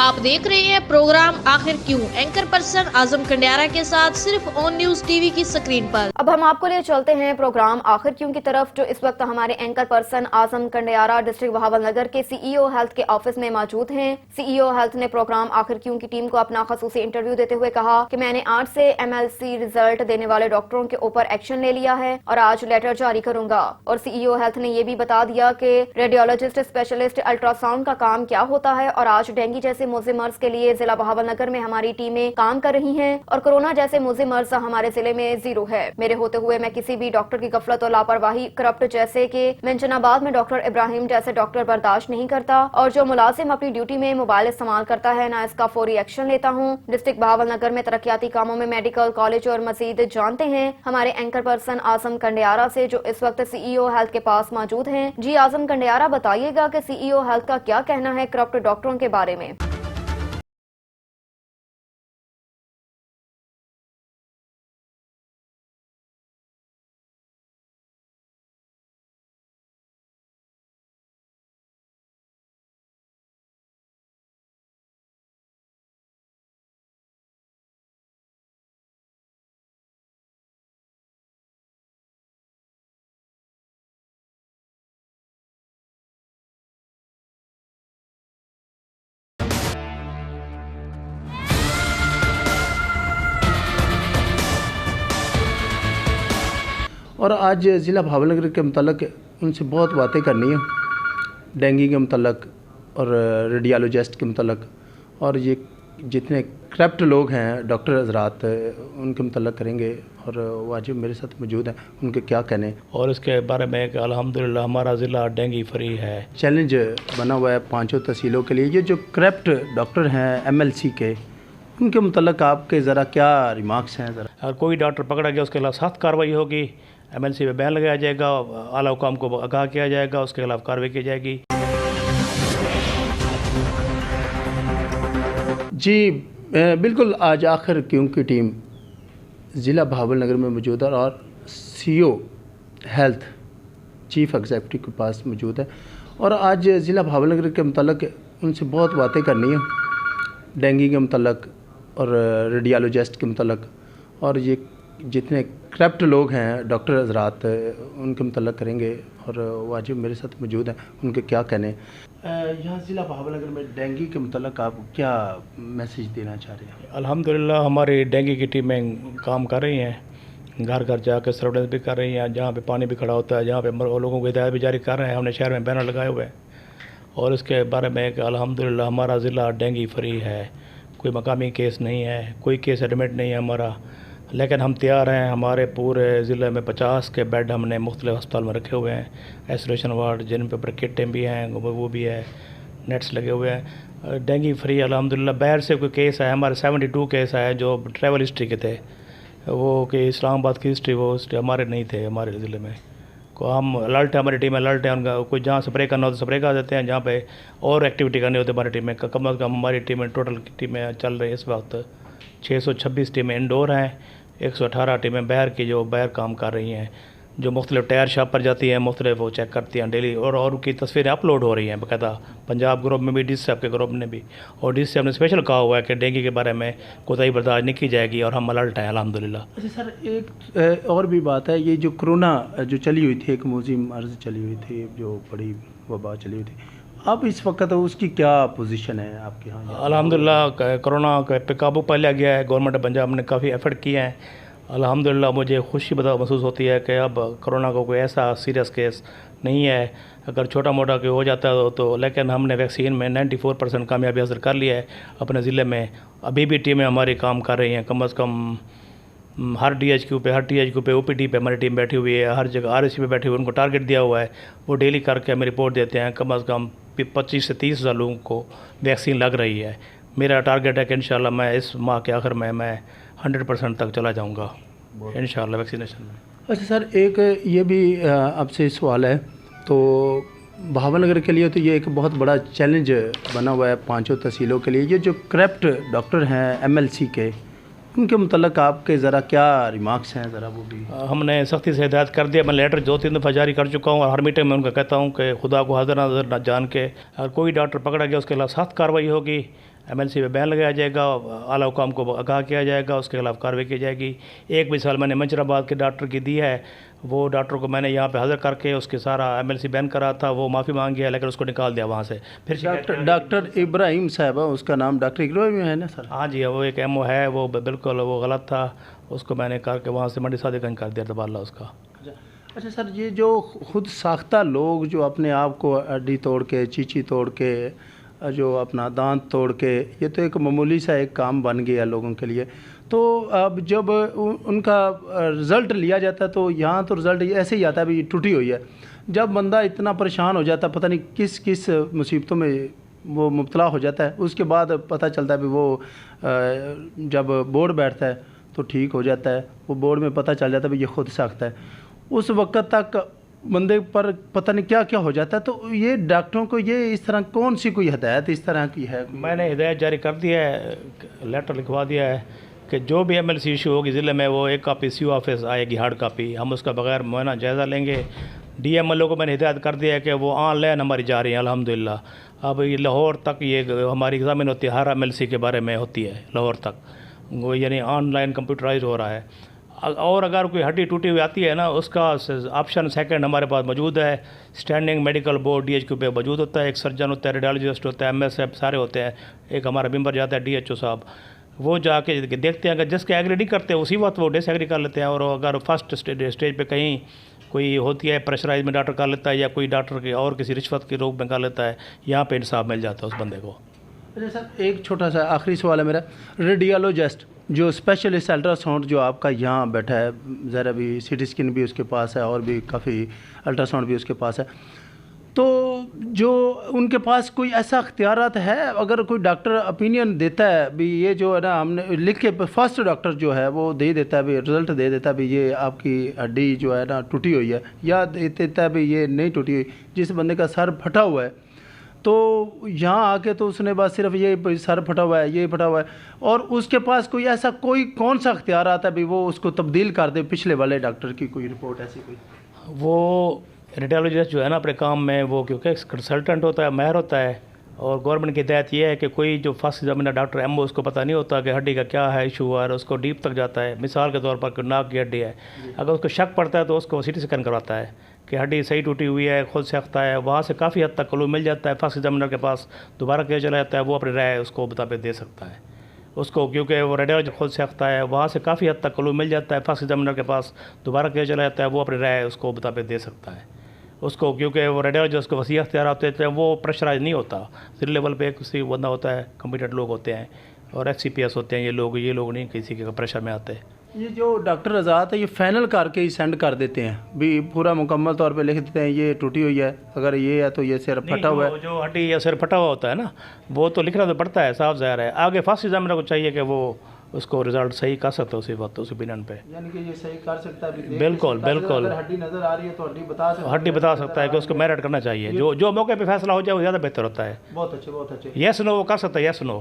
आप देख रहे हैं प्रोग्राम आखिर क्यों, एंकर पर्सन आजम कंडियारा के साथ सिर्फ ऑन न्यूज टीवी की स्क्रीन पर। अब हम आपको लिए चलते हैं प्रोग्राम आखिर क्यों की तरफ, जो इस वक्त हमारे एंकर पर्सन आजम कंडियारा डिस्ट्रिक्ट बहावलनगर के सीईओ हेल्थ के ऑफिस में मौजूद हैं। सीईओ हेल्थ ने प्रोग्राम आखिर क्यों की टीम को अपना खसूसी इंटरव्यू देते हुए कहा कि मैंने आज से MLC रिजल्ट देने वाले डॉक्टरों के ऊपर एक्शन ले लिया है और आज लेटर जारी करूंगा। और सीईओ हेल्थ ने ये भी बता दिया कि रेडियोलॉजिस्ट स्पेशलिस्ट अल्ट्रासाउंड का काम क्या होता है और आज डेंगू जैसे मोजे मर्ज के लिए जिला बहावलनगर में हमारी टीमें काम कर रही हैं और कोरोना जैसे मोजे मर्ज हमारे जिले में 0 है। मेरे होते हुए मैं किसी भी डॉक्टर की गफलत और लापरवाही, करप्ट जैसे कि मेंशनाबाद में डॉक्टर इब्राहिम जैसे डॉक्टर बर्दाश्त नहीं करता और जो मुलाजिम अपनी ड्यूटी में मोबाइल इस्तेमाल करता है ना इसका फौरी एक्शन लेता हूँ। डिस्ट्रिक्ट बहावलनगर में तरक्याती कामों में मेडिकल कॉलेज और मजीद जानते हैं हमारे एंकर पर्सन आजम कंडियारा से, जो इस वक्त सीईओ हेल्थ के पास मौजूद हैं। जी आजम कंडियारा, बताइएगा कि सीईओ हेल्थ का क्या कहना है करप्ट डॉक्टरों के बारे में। और आज ज़िला बहावलनगर के मतलब उनसे बहुत बातें करनी है, डेंगू के मतलब और रेडियोलॉजिस्ट के मतलब, और ये जितने करप्ट लोग हैं डॉक्टर हजरात उनके मतलब करेंगे। और वो आज मेरे साथ मौजूद हैं, उनके क्या कहने और इसके बारे में कि अल्हम्दुलिल्लाह हमारा ज़िला डेंगू फ्री है। चैलेंज बना हुआ है 5 तहसीलों के लिए। ये जो करप्ट डॉक्टर हैं MLC के, उनके मतलब आपके ज़रा क्या रिमार्क्स हैं? ज़रा अगर कोई डॉक्टर पकड़ा गया उसके खिलाफ सख्त कार्रवाई होगी, MLC पे बैन लगाया जाएगा, आला हुकाम को आगाह किया जाएगा, उसके खिलाफ कार्रवाई की जाएगी। जी बिल्कुल, आज आखिर क्यों की टीम ज़िला बहावलनगर में मौजूद है और CEO हेल्थ चीफ एग्जीक्यूटिव के पास मौजूद है। और आज ज़िला बहावलनगर के मतलब उनसे बहुत बातें करनी है, डेंगू के मतलब और रेडियोलॉजिस्ट के मतलब, और ये जितने करप्ट लोग हैं डॉक्टर हजरात उनके मतलब करेंगे। और वो आज मेरे साथ मौजूद हैं, उनके क्या कहने। यहाँ ज़िला बहावलनगर में डेंगू के मतलब आप क्या मैसेज देना चाह रहे हैं? अल्हम्दुलिल्लाह हमारी डेंगू की टीमें काम कर रही हैं, घर घर जाकर सर्वेलेंस भी कर रही हैं, जहाँ पे पानी भी खड़ा होता है, जहाँ पे लोगों को हिदायत भी जारी कर रहे हैं। हमने शहर में बैनर लगाए हुए हैं और इसके बारे में कि अल्हम्दुलिल्लाह हमारा ज़िला डेंगू फ्री है, कोई मकामी केस नहीं है, कोई केस एडमिट नहीं है हमारा। लेकिन हम तैयार हैं, हमारे पूरे ज़िले में 50 के बेड हमने मुख्तलिफ अस्पताल में रखे हुए हैं, आइसोलेशन वार्ड जिन पर किटें भी हैं, वो भी है, नेट्स लगे हुए हैं। डेंगू फ्री अल्हम्दुलिल्लाह। बाहर से कोई केस है, हमारे 72 केस आए जो ट्रैवल हिस्ट्री के थे, वो कि इस्लामाबाद की हिस्ट्री, वो हमारे नहीं थे हमारे ज़िले में। को हम अलर्ट है, हमारी टीम अलर्ट है। उनका कोई जहाँ स्प्रे करना हो तो स्प्रे कर देते हैं, जहाँ पे और एक्टिविटी करनी होती है हमारी टीम में। कम अज़ कम हमारी टीमें टोटल टीमें चल रही है इस वक्त 626 टीमें इंडोर हैं, 118 टीमें बाहर की जो बाहर काम कर रही हैं, जो मुख्तलिफ टायर शॉप पर जाती हैं, मुख्तलिफ वो चेक करती हैं डेली, और उनकी तस्वीरें अपलोड हो रही हैं बाकायदा पंजाब ग्रुप में भी, DC साहब के ग्रुप ने भी। और DC साहब ने स्पेशल कहा हुआ है कि डेंगू के बारे में कोताही बर्दाश्त नहीं की जाएगी और हम अलर्ट हैं अल्हम्दुलिल्लाह। अच्छा सर, एक और भी बात है, ये जो कोरोना जो चली हुई थी, एक मौजी मर्ज चली हुई थी, जो बड़ी वबा चली हुई थी, अब इस वक्त उसकी क्या पोजीशन है आपके यहाँ? अल्हम्दुलिल्लाह कोरोना पे काबू पा लिया गया है, गवर्नमेंट पंजाब ने काफ़ी एफर्ट किए हैं। अल्हम्दुलिल्लाह मुझे खुशी महसूस होती है कि अब कोरोना का कोई ऐसा सीरियस केस नहीं है। अगर छोटा मोटा कोई हो जाता है तो लेकिन हमने वैक्सीन में 94% कामयाबी हासिल कर लिया है अपने ज़िले में। अभी भी टीमें हमारी काम कर रही हैं, कम अज़ कम हर THQ पे OPD पे हमारी टीम बैठी हुई है, हर जगह RSC पे बैठी हुई है। उनको टारगेट दिया हुआ है, वो डेली करके हमें रिपोर्ट देते हैं। कम अज़ कम 25 से 30 हज़ार लोगों को वैक्सीन लग रही है। मेरा टारगेट है कि इंशाल्लाह मैं इस माह के आखिर में मैं 100% तक चला जाऊंगा इंशाल्लाह वैक्सीनेशन में। अच्छा सर, एक ये भी आपसे सवाल है, तो बहावलनगर के लिए तो ये एक बहुत बड़ा चैलेंज बना हुआ है 5 तहसीलों के लिए। ये जो करप्ट डॉक्टर हैं MLC के, उनके मतलब आपके ज़रा क्या रिमार्क्स हैं? ज़रा वो भी हमने सख्ती से हिदायत कर दिया। मैं लेटर 2-3 दफ़ा जारी कर चुका हूँ और हर मीटिंग में उनका कहता हूँ कि खुदा को हाजिर नाज़र न जान के अगर कोई डॉक्टर पकड़ा गया उसके खिलाफ सख्त कार्रवाई होगी, MLC पे बैन लगाया जाएगा, आला हुकाम को आगाह किया जाएगा, उसके खिलाफ कार्रवाई की जाएगी। एक मिसाल मैंने मंजराबाद के डॉक्टर की दी है, वो डॉक्टर को मैंने यहाँ पे हाजिर करके उसके सारा MLC बैन करा था, वो माफ़ी मांग गया लेकिन उसको निकाल दिया वहाँ से। फिर डॉक्टर इब्राहिम साहब, उसका नाम डॉक्टर इब्राहिम है ना सर? हाँ जी, वो एक MO है, वो बिल्कुल वो गलत था, उसको मैंने करके वहाँ से मंडी सादिकगंज कर दिया तबादला उसका। अच्छा सर, ये जो खुद साख्ता लोग जो अपने आप को हड्डी तोड़ के, चीची तोड़ के, जो अपना दांत तोड़ के, ये तो एक मामूली सा एक काम बन गया लोगों के लिए। तो अब जब उनका रिज़ल्ट लिया जाता है तो यहाँ तो रिज़ल्ट ऐसे ही आता है भी टूटी हुई है। जब बंदा इतना परेशान हो जाता है, पता नहीं किस किस मुसीबतों में वो मुब्तला हो जाता है, उसके बाद पता चलता है भी वो जब बोर्ड बैठता है तो ठीक हो जाता है। वो बोर्ड में पता चल जाता है भी ये खुद साख्ता है। उस वक्त तक बंदे पर पता नहीं क्या क्या हो जाता है। तो ये डॉक्टरों को ये इस तरह कौन सी कोई हिदायत इस तरह की है? मैंने हिदायत जारी कर दिया है, लेटर लिखवा दिया है कि जो भी MLC इशू होगी ज़िले में वो एक कॉपी CO ऑफिस आएगी, हार्ड कॉपी, हम उसका बगैर मुआयना जायज़ा लेंगे। DMLO को मैंने हिदायत कर दिया है कि वो ऑनलाइन हमारी जा रही है अल्हम्दुलिल्लाह। अब ये लाहौर तक ये हमारी एग्ज़ामिन होती है, हर MLC के बारे में होती है लाहौर तक, वो यानी ऑनलाइन कंप्यूटराइज हो रहा है। और अगर कोई हड्डी टूटी हुई आती है ना, उसका ऑप्शन सेकंड हमारे पास मौजूद है। स्टैंडिंग मेडिकल बोर्ड DHQ पे मौजूद होता है, एक सर्जन होता है, रेडियोलॉजिस्ट होता है, MSF सारे होते हैं, एक हमारा मेंबर जाता है DHO साहब, वो जाके देखते हैं। अगर जिसके एग्री नहीं करते उसी वक्त वो डिसएग्री कर लेते हैं। और अगर फर्स्ट स्टेज पे कहीं कोई होती है प्रेशराइज में डॉक्टर कर लेता है, या कोई डॉक्टर की और किसी रिश्वत के रोग में कर लेता है, यहाँ पे इंसाफ मिल जाता है उस बंदे को। अच्छा सर, एक छोटा सा आखिरी सवाल है मेरा। रेडियोलॉजिस्ट जो स्पेशलिस्ट अल्ट्रासाउंड जो आपका यहाँ बैठा है, ज़रा भी CT स्कैन भी उसके पास है और भी काफ़ी अल्ट्रासाउंड भी उसके पास है, तो जो उनके पास कोई ऐसा अख्तियारात है, अगर कोई डॉक्टर ओपिनियन देता है भी ये जो है ना, हमने लिख के फर्स्ट डॉक्टर जो है वो दे देता है भी, रिज़ल्ट दे देता है भी ये आपकी हड्डी जो है ना टूटी हुई है, या दे देता है भी ये नहीं टूटी हुई, जिस बंदे का सर फटा हुआ है तो यहाँ आके तो उसने बस सिर्फ ये सर फटा हुआ है, ये फटा हुआ है, और उसके पास कोई ऐसा कोई कौन सा अख्तियार आता है भी वो उसको तब्दील कर दे पिछले वाले डॉक्टर की कोई रिपोर्ट ऐसी कोई? वो रेडियोलॉजिस्ट जो है ना अपने काम में वो क्योंकि कंसल्टेंट होता है, माहिर होता है, और गवर्नमेंट की हिदायत ये है कि कोई जो फर्स्ट एग्जामिनर डॉक्टर MO उसको पता नहीं होता कि हड्डी का क्या है इशू है, और उसको डीप तक जाता है। मिसाल के तौर पर कोई नाक की हड्डी है, अगर उसको शक पड़ता है तो उसको CT स्कैन करवाता है कि हड्डी सही टूटी हुई है, खुद से अख्ता है, वहाँ से काफ़ी हद तक क्लू मिल जाता है। फर्स्ट एग्जामिनर के पास दोबारा केस चला जाता है, वो अपनी राय उसको मुताबिक दे सकता है उसको, क्योंकि वो रेडियोलॉजी खुद से अख्ता है, वहाँ से काफ़ी हद तक क्लू मिल जाता है। फर्स्ट एग्जामिनर के पास दोबारा केस चला जाता है, वो अपनी राय उसको मुताबिक दे सकता है उसको, क्योंकि वो रेडियोलॉजिस्ट को वसी अख्तियार होते हैं, वो प्रेशराइज नहीं होता। जिले लेवल पे किसी बंदा होता है, कम्पिटेंट लोग होते हैं और HCPS होते हैं, ये लोग नहीं किसी के प्रेशर में आते। ये जो डॉक्टर रज़ात है ये फाइनल करके ही सेंड कर देते हैं भी, पूरा मुकम्मल तौर पे लिख देते हैं ये टूटी हुई है, अगर ये है तो ये सिर फटा हुआ है। जो हड्डी या सिर फटा हुआ होता है ना, वो तो लिखना तो पड़ता है, साफ ज़ाहिर है। आगे फर्स्ट एग्जामिनर को चाहिए कि वो उसको रिजल्ट सही कर सकता है उसी वक्त, उसी ओपिनियन पे, यानी कि ये सही कर सकता है। बिल्कुल बिल्कुल, हड्डी नज़र आ रही है तो हड्डी बता सकता है कि उसको मेरिट करना चाहिए। जो मौके पे फैसला हो जाए वो ज़्यादा बेहतर होता है। बहुत अच्छे, बहुत अच्छे। यस नो वो कर सकता है, यस नो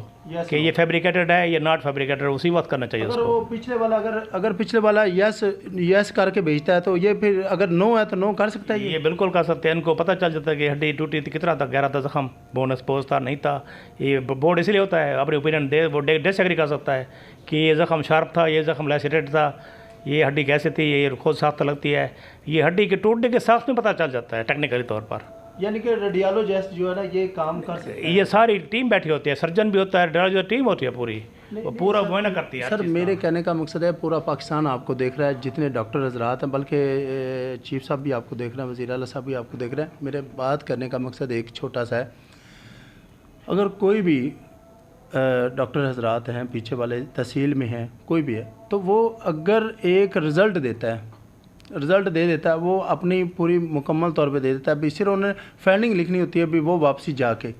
कि ये फैब्रिकेटेड है, ये नॉट फैब्रिकेटेड, उसी वक्त करना चाहिए उसको। वो पिछले वाला अगर पिछले वाला यस करके भेजता है तो ये फिर अगर नो है तो नो कर सकता है। ये बिल्कुल कर सकते हैं, इनको पता चल जाता है कि हड्डी टूटी थी, कितना तक गहरा था जख्म, बोन एक्सपोज था नहीं था। ये बोर्ड इसलिए होता है अपने ओपिनियन दे, वो डिसएग्री कर सकता है कि ये ज़ख्म शार्प था, ये ज़ख्म लैसिटेड था, ये हड्डी कैसे थी, ये खुद साख्त लगती है। ये हड्डी के टूटने के साथ में पता चल जाता है टेक्निकली तौर पर। यानी कि रेडियोलॉजिस्ट जो है ना ये काम कर सकते हैं। ये सारी टीम बैठी होती है, सर्जन भी होता है, रेडियोलॉजिस्ट टीम होती है पूरी, वो पूरा मुआयना करती है। सर मेरे कहने का मकसद है पूरा पाकिस्तान आपको देख रहा है, जितने डॉक्टर हजरात हैं, बल्कि चीफ साहब भी आपको देख रहे हैं, वज़ीर आला साहब भी आपको देख रहे हैं। मेरे बात करने का मकसद एक छोटा सा है, अगर कोई भी डॉक्टर हजरात हैं पीछे वाले तहसील में हैं, कोई भी है, तो वो अगर एक रिज़ल्ट देता है, रिज़ल्ट दे देता है, वो अपनी पूरी मुकम्मल तौर पे दे देता है, भी सिर्फ उन्हें फाइंडिंग लिखनी होती है भी वो वापसी जाके,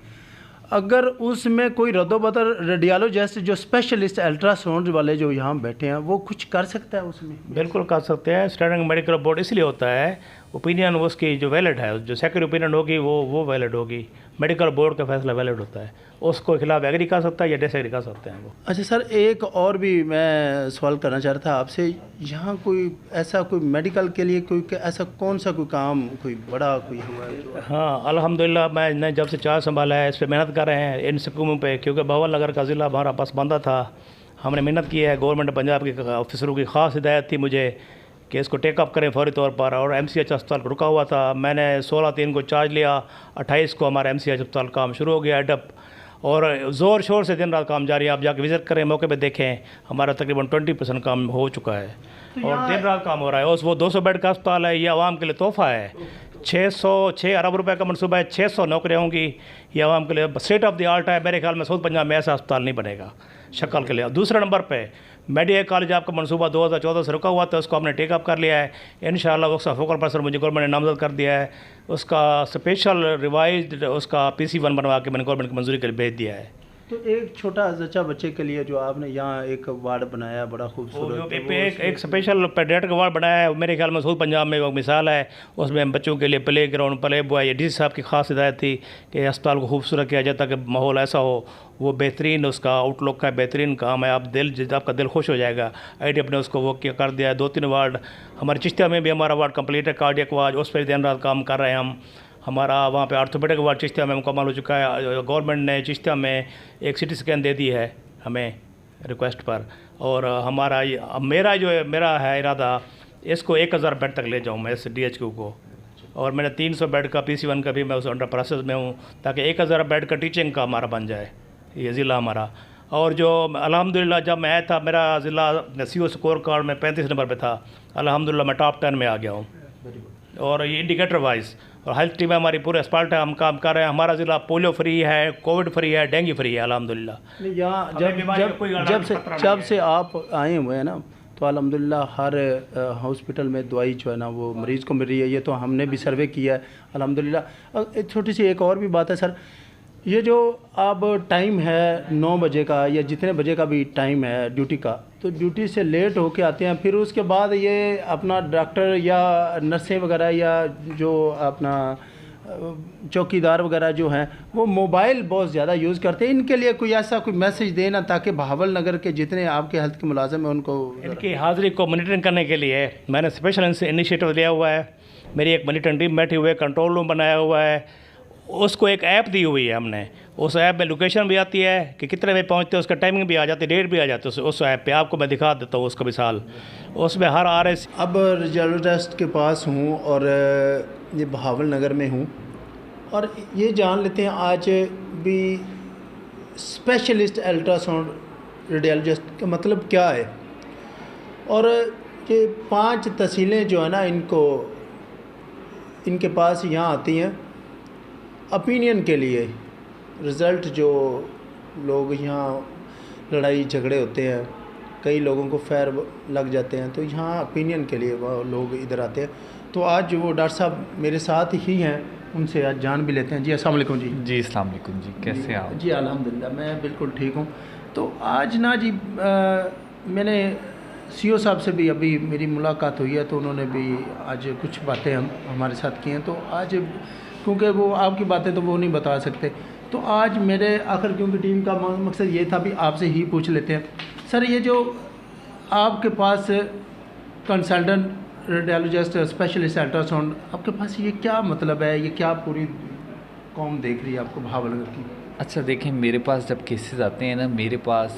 अगर उसमें कोई रद्दोबदल रेडियोलॉजिस्ट जो स्पेशलिस्ट अल्ट्रासाउंड वाले जो यहाँ बैठे हैं वो कुछ कर सकता है उसमें? बिल्कुल कर सकते हैं। स्टैंडिंग मेडिकल बोर्ड इसलिए होता है, ओपिनियन उसकी जो वैलिड है, जो सेकंड ओपिनियन होगी वो वैलिड होगी। मेडिकल बोर्ड का फैसला वैलिड होता है, उसको खिलाफ एग्री कर सकता है या डिसएग्री कर सकते हैं वो। अच्छा सर, एक और भी मैं सवाल करना चाह रहा था आपसे, यहाँ कोई ऐसा कोई मेडिकल के लिए कोई ऐसा कौन सा कोई काम कोई बड़ा कोई हुआ है? हाँ अल्हम्दुलिल्लाह, मैंने जब से चार्ज संभाला है इस पर मेहनत कर रहे हैं इन स्कीमों पे, क्योंकि भावल नगर का ज़िला हमारा पास बंदा था। हमने मेहनत की है, गवर्नमेंट पंजाब के ऑफिसरों की ख़ास हिदायत थी मुझे कि इसको टेकअप करें फौरी तौर पर, और MCH अस्पताल रुका हुआ था। मैंने 16/3 को चार्ज लिया, 28 को हमारा MCH अस्पताल काम शुरू हो गया एडप, और ज़ोर शोर से दिन रात काम जारी है। आप जाके विज़िट करें, मौके पे देखें, हमारा तकरीबन 20% काम हो चुका है और दिन रात काम हो रहा है। और वो 200 बेड का अस्पताल है, ये आवाम के लिए तोहफ़ा है। 6 अरब रुपए का मनसूबा है, 600 नौकरियाँ होंगी, ये आवाम के लिए स्टेट ऑफ द आर्ट है। मेरे ख्याल में साउथ पंजाब में ऐसा अस्पताल नहीं बनेगा शक्ल के लिए। दूसरे नंबर पे मेडिकल कॉलेज आपका मनसूबा 2014 से रुका हुआ था, उसको हमने टेकअप कर लिया है इंशाअल्लाह। उसका फोकल पर्सन मुझे गवर्नमेंट ने नामजद कर दिया है, उसका स्पेशल रिवाइज्ड उसका PC1 बनवा के मैंने गवर्नमेंट की मंजूरी के लिए भेज दिया है। तो एक छोटा जच्चा बच्चे के लिए जो आपने यहाँ एक वार्ड बनाया बड़ा खूबसूरत, एक स्पेशल पेडियाट्रिक वार्ड बनाया है, मेरे ख्याल में साउथ पंजाब में वो मिसाल है। उसमें बच्चों के लिए प्ले ग्राउंड, प्ले बॉय, ये DC साहब की खास हिदायत थी कि अस्पताल को खूबसूरत किया जाए ताकि माहौल ऐसा हो, वो बेहतरीन उसका आउटलुक का बेहतरीन काम है। आपका दिल खुश हो जाएगा। IDF ने उसको वो कर दिया है। 2-3 वार्ड हमारे चिश्तिया में भी हमारा वार्ड कंप्लीट है, कार्डियक वार्ड, उस पर दिन रात काम कर रहे हैं हम। हमारा वहाँ पे ऑर्थोपेडिक वार्ड चिश्तिया में मुकम्मल हो चुका है। गवर्नमेंट ने चिश्तिया में एक CT स्कैन दे दी है हमें रिक्वेस्ट पर, और मेरा है इरादा इसको 1000 बेड तक ले जाऊँ मैं इस DHQ को, और मैंने 300 बेड का PC1 का भी मैं उस अंडर प्रोसेस में हूँ, ताकि 1000 बेड का टीचिंग का हमारा बन जाए ये ज़िला हमारा। और जो अल्हम्दुलिल्लाह जब मैं आया था मेरा ज़िला CO स्कोर कार्ड में 35 नंबर पे था, अल्हम्दुलिल्लाह मैं टॉप 10 में आ गया हूँ। और ये इंडिकेटर वाइज, और हेल्थ टीम हमारी पूरे अस्पताल है, हम काम कर रहे हैं। हमारा ज़िला पोलियो फ्री है, कोविड फ्री है, डेंगू फ्री है अल्हम्दुलिल्लाह। यहाँ जब से आप आए हुए हैं ना, तो अल्हम्दुलिल्लाह हर हॉस्पिटल में दवाई जो है ना वो मरीज़ को मिल रही है। ये तो हमने भी सर्वे किया है अल्हम्दुलिल्लाह। एक छोटी सी एक और भी बात है सर, ये जो अब टाइम है 9 बजे का या जितने बजे का भी टाइम है ड्यूटी का, तो ड्यूटी से लेट होके आते हैं, फिर उसके बाद ये अपना डॉक्टर या नर्सें वगैरह या जो अपना चौकीदार वगैरह जो हैं वो मोबाइल बहुत ज़्यादा यूज़ करते हैं। इनके लिए कोई ऐसा कोई मैसेज देना ताकि बहावल नगर के जितने आपके हेल्थ के मुलाजिम हैं उनको इनकी हाज़िरी को मॉनिटरिंग करने के लिए मैंने स्पेशल इनिशिएटिव लिया हुआ है। मेरी एक मॉनिटरिंग टीम बैठी हुई है, कंट्रोल रूम बनाया हुआ है, उसको एक ऐप दी हुई है हमने। उस ऐप में लोकेशन भी आती है कि कितने बजे पहुंचते हैं, उसका टाइमिंग भी आ जाती है, डेट भी आ जाती है उस ऐप पे। आपको मैं दिखा देता हूँ उसका मिसाल, उसमें हर RS। अब रिजल्ट के पास हूँ और ये बहावल नगर में हूँ, और ये जान लेते हैं आज भी स्पेशलिस्ट अल्ट्रासाउंड रेडियोलॉजिस्ट का मतलब क्या है। और ये 5 तहसीलें जो है ना इनके पास यहाँ आती हैं ओपिनियन के लिए। रिज़ल्ट जो लोग यहाँ लड़ाई झगड़े होते हैं, कई लोगों को फैर लग जाते हैं, तो यहाँ ओपिनियन के लिए वो लोग इधर आते हैं। तो आज वो डॉक्टर साहब मेरे साथ ही हैं, उनसे आज जान भी लेते हैं। जी अस्सलाम वालेकुम। जी अस्सलाम वालेकुम जी, कैसे आप? जी अल्हम्दुलिल्लाह मैं बिल्कुल ठीक हूँ। तो आज ना जी मैंने CO साहब से भी अभी मेरी मुलाकात हुई है, तो उन्होंने भी आज कुछ बातें हमारे साथ की हैं। तो आज क्योंकि वो आपकी बातें तो वो नहीं बता सकते, तो आज मेरे आखिर क्योंकि टीम का मकसद ये था भी आपसे ही पूछ लेते हैं। सर ये जो आपके पास कंसल्टेंट रेडियोलॉजिस्ट स्पेशलिस्ट अल्ट्रासाउंड आपके पास, ये क्या मतलब है, ये क्या पूरी कौम देख रही है आपको भावनगर की? अच्छा देखें, मेरे पास जब केसेस आते हैं ना, मेरे पास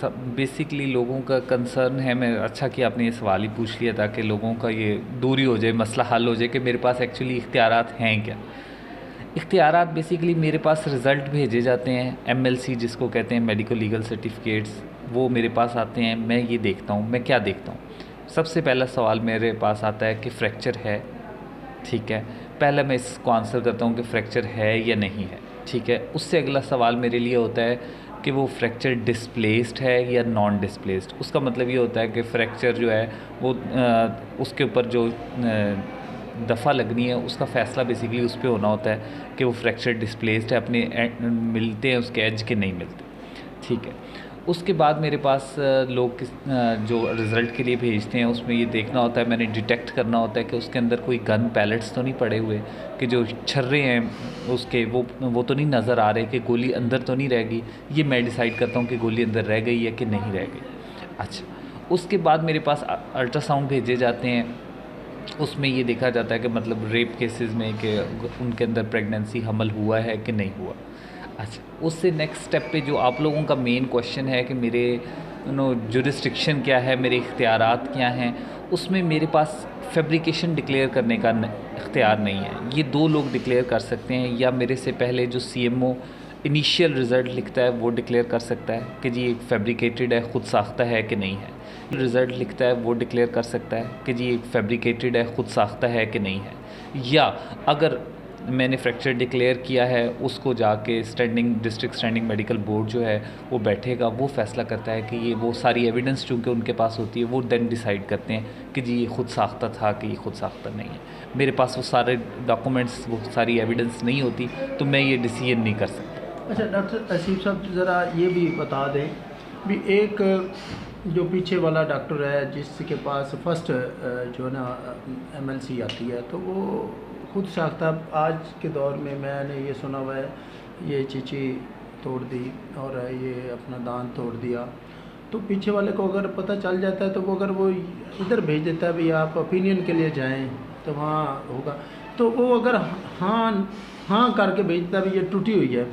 सब बेसिकली लोगों का कंसर्न है। मैं अच्छा कि आपने ये सवाल ही पूछ लिया ताकि लोगों का ये दूरी हो जाए, मसला हल हो जाए कि मेरे पास एक्चुअली इख्तियारात हैं क्या। इख्तियारात बेसिकली मेरे पास रिज़ल्ट भेजे जाते हैं, MLC जिसको कहते हैं मेडिकल लीगल सर्टिफिकेट्स, वो मेरे पास आते हैं। मैं ये देखता हूँ, मैं क्या देखता हूँ। सबसे पहला सवाल मेरे पास आता है कि फ्रैक्चर है, ठीक है। पहले मैं इसको आंसर करता हूँ कि फ्रैक्चर है या नहीं है, ठीक है। उससे अगला सवाल मेरे लिए होता है कि वो फ्रैक्चर डिस्प्लेस्ड है या नॉन डिस्प्लेस्ड। उसका मतलब ये होता है कि फ्रैक्चर जो है वो उसके ऊपर जो दफ़ा लगनी है उसका फ़ैसला बेसिकली उस पर होना होता है कि वो फ्रैक्चर डिस्प्लेस्ड है, अपने मिलते हैं उसके एज के नहीं मिलते, ठीक है। उसके बाद मेरे पास लोग जो रिज़ल्ट के लिए भेजते हैं उसमें ये देखना होता है, मैंने डिटेक्ट करना होता है कि उसके अंदर कोई गन पैलेट्स तो नहीं पड़े हुए, कि जो छर्रे हैं उसके वो तो नहीं नज़र आ रहे, कि गोली अंदर तो नहीं रह गई। ये मैं डिसाइड करता हूँ कि गोली अंदर रह गई है कि नहीं रह गई। अच्छा, उसके बाद मेरे पास अल्ट्रासाउंड भेजे जाते हैं, उसमें ये देखा जाता है कि मतलब रेप केसेस में कि उनके अंदर प्रेगनेंसी हमल हुआ है कि नहीं हुआ। अच्छा, उससे नेक्स्ट स्टेप पे जो आप लोगों का मेन क्वेश्चन है कि मेरे जुरिस्डिक्शन क्या है, मेरे इख्तियारात क्या हैं, उसमें मेरे पास फैब्रिकेशन डिक्लेयर करने का इख्तियार नहीं है। ये 2 लोग डिक्लेयर कर सकते हैं, या मेरे से पहले जो CMO इनिशियल रिज़ल्ट लिखता है वो डिक्लेयर कर सकता है कि जी एक फैब्रिकेटेड है, ख़ुद साख्ता है कि नहीं है। रिज़ल्ट लिखता है वो डिक्लेयर कर सकता है कि जी एक फैब्रिकेटेड है, ख़ुद साख्ता है कि नहीं है। या अगर मैंने फ्रैक्चर डिक्लेयर किया है, उसको जाके डिस्ट्रिक्ट स्टैंडिंग मेडिकल बोर्ड जो है वो बैठेगा, वो फैसला करता है कि ये वो सारी एविडेंस चूँकि उनके पास होती है, वो देन डिसाइड करते हैं कि जी ये ख़ुद साख्ता था कि ये ख़ुद साख्ता नहीं है। मेरे पास वो सारे डॉक्यूमेंट्स, वो सारी एविडेंस नहीं होती, तो मैं ये डिसीजन नहीं कर सकता। अच्छा डॉक्टर असीफ साहब, ज़रा ये भी बता दें भी एक जो पीछे वाला डॉक्टर है जिसके पास फर्स्ट जो है ना MLC आती है, तो वो खुद साख्ता, आज के दौर में मैंने ये सुना हुआ है ये चीची तोड़ दी और ये अपना दांत तोड़ दिया, तो पीछे वाले को अगर पता चल जाता है तो वो अगर वो इधर भेज देता है भी आप ओपिनियन के लिए जाएं तो वहाँ होगा, तो वो अगर हाँ करके भेजता है भी ये टूटी हुई है,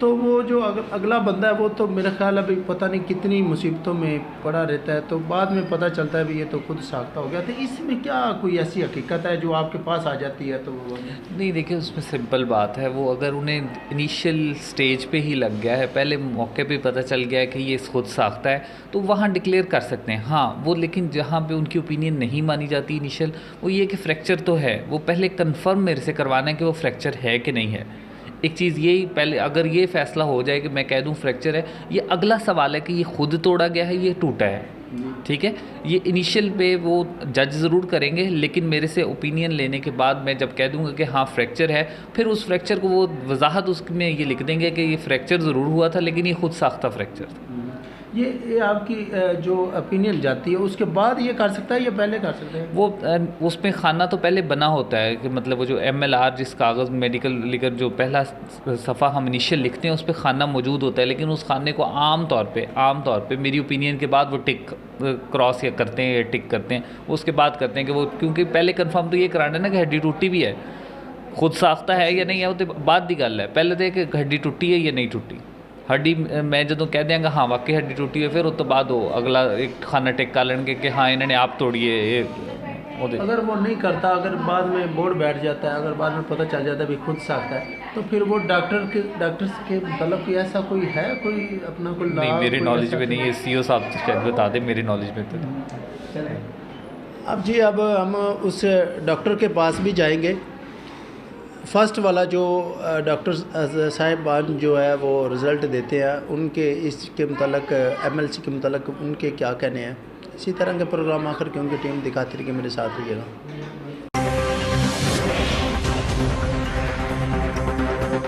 तो वो जो अगला बंदा है वो तो मेरा ख्याल है भाई पता नहीं कितनी मुसीबतों में पड़ा रहता है, तो बाद में पता चलता है भी ये तो खुद साख्ता हो गया। तो इसमें क्या कोई ऐसी हकीकत है जो आपके पास आ जाती है? तो वो नहीं, देखिए उसमें सिंपल बात है, वो अगर उन्हें इनिशियल स्टेज पे ही लग गया है, पहले मौके पे पता चल गया है कि ये खुद साख्ता है, तो वहाँ डिक्लेयर कर सकते हैं। हाँ वो, लेकिन जहाँ पे उनकी ओपिनियन नहीं मानी जाती इनिशियल, वो ये कि फ्रैक्चर तो है, वो पहले कंफर्म मेरे से करवाना है कि वो फ्रैक्चर है कि नहीं है। एक चीज़ यही, पहले अगर ये फ़ैसला हो जाए कि मैं कह दूं फ्रैक्चर है, ये अगला सवाल है कि ये खुद तोड़ा गया है, ये टूटा है, ठीक है। ये इनिशियल पे वो जज ज़रूर करेंगे, लेकिन मेरे से ओपिनियन लेने के बाद मैं जब कह दूंगा कि हाँ फ्रैक्चर है, फिर उस फ्रैक्चर को वो वजाहत उसमें ये लिख देंगे कि ये फ्रैक्चर ज़रूर हुआ था, लेकिन ये खुद साख्ता फ्रैक्चर था। ये आपकी जो ओपिनियन जाती है उसके बाद ये कर सकता है या पहले कर सकता है? वो उसमें खाना तो पहले बना होता है कि मतलब वो जो MLR जिस कागज़ मेडिकल लिखकर जो पहला सफ़ा हम इनिशियल लिखते हैं उस पर खाना मौजूद होता है, लेकिन उस खाने को आम तौर पे मेरी ओपिनियन के बाद वो टिक क्रॉस या करते हैं या टिक करते हैं, उसके बाद करते हैं कि वो, क्योंकि पहले कन्फर्म तो ये कराना है ना कि हड्डी टूटी भी है, खुद साख्ता है या नहीं है, वो तो बाद की गल है। पहले तो कि हड्डी टूटी है या नहीं टूटी, हड्डी मैं जो कह देंगे हाँ वाकई हड्डी टूटी है, फिर उस तो बाद वो अगला एक खाना टेक कर लेंगे कि हाँ इन्होंने आप तोड़ी है ये। अगर वो नहीं करता, अगर बाद में बोर्ड बैठ जाता है, अगर बाद में पता चल जाता है भी खुद साख्ता है, तो फिर वो डॉक्टर्स के मतलब कि ऐसा कोई है, कोई अपना कोई नहीं, मेरे नॉलेज में नहीं है, CO साहब शायद बता दें, मेरे नॉलेज में तो। चलें अब जी, अब हम उस डॉक्टर के पास भी जाएंगे। फर्स्ट वाला जो डॉक्टर साहिबान जो है वो रिज़ल्ट देते हैं, उनके इसके मतलब MLC के मतलब उनके क्या कहने हैं। इसी तरह के प्रोग्राम आखिर क्यों की टीम दिखाती रही कि मेरे साथ रहिएगा।